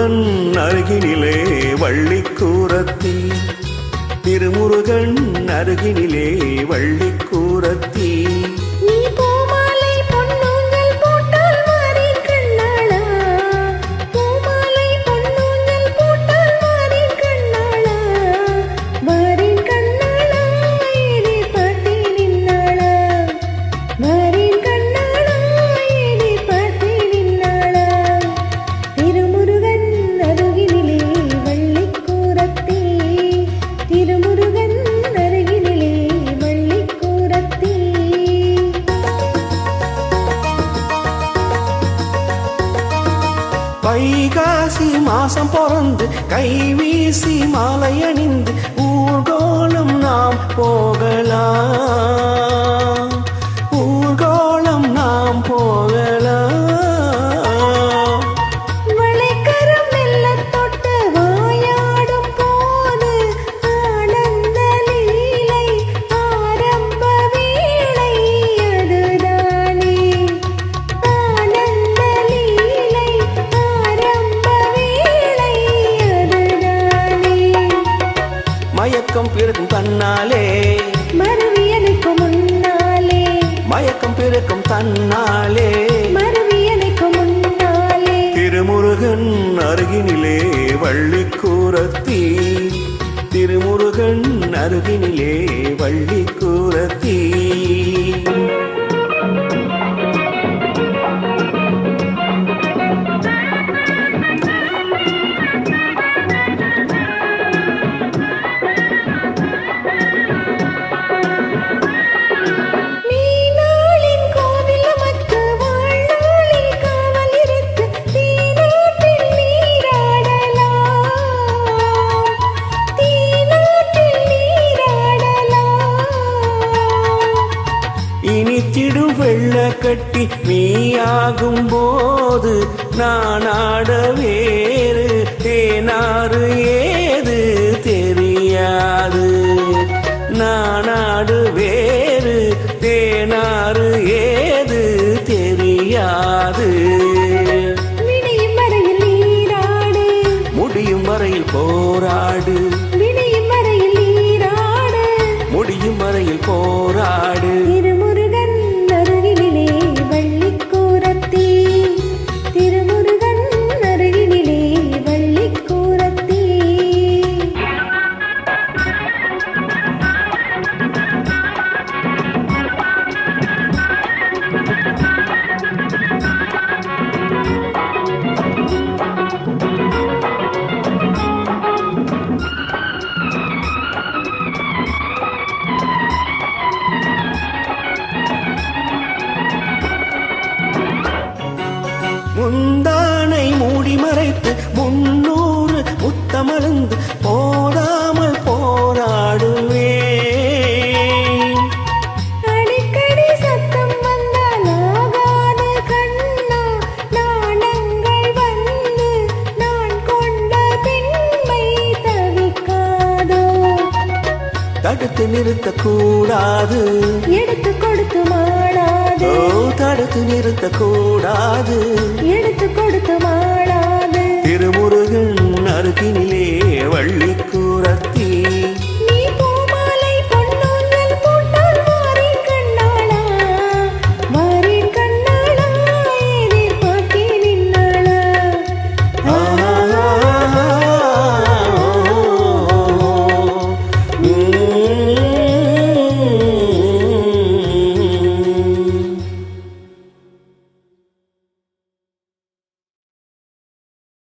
திருமுருகன் அருகினிலே வள்ளிக்கூரத்தி, திருமுருகன் அருகினிலே வள்ளிக்கூரத்தி. வைகாசி மாசம் பிறந்து கைவீசி மாலை அணிந்து ஊர்கோலம் நாம் போகலாம், ஊர்கோலம் நாம் போகலாம். வளைக்கரம் மெல்ல தொட்டு வாயாடும் போது ஆனந்த லீலை ஆரம்ப வேளை அதுதானே, ஆனந்த லீலை மயக்கம் பிறக்கும் தன்னாலே மறுவியனுக்கு முன்னாலே, மயக்கம் பிறக்கும் தன்னாலே மறுவியனுக்கு முன்னாலே. திருமுருகன் அருகினிலே வள்ளிக்கூரத்தி, திருமுருகன் அருகினிலே வள்ளிக்கூரத்தி. இனித்திடும் வெள்ள கட்டி நீயாகும் போது நானாட வேறு தேனாறு ஏது தெரியாது, நானாடு வேறு தேனாறு ஏது தெரியாது. விடியும் வரையில் நீராடு, முடியும் வரையில் போராடு, விடியும் வரையில் நீராடு, முடியும் வரையில் போராடு. திருமுருகன் அருகினிலே வள்ளிக்கூரத்தி, திருமுருகன் அருகினிலே வள்ளிக்கூரத்தி. முந்தானை மூடி மறைத்து 300 முத்தமழுந்து போதாமல் போராடுவேன். அடிக்கடி சத்தம் வந்தால் ஆகாது கண்ணா, நாணங்கள் வந்து நான் கொண்ட பெண்மை தவிக்காதோ. தடுத்து நிறுத்தக்கூடாது, எடுத்து கொடுத்து மாடாது, தடுத்து நிறுத்தக்கூடாது, எடுத்து கொடுத்து மாடாது. திருமுருகன் அருகினிலே வள்ளி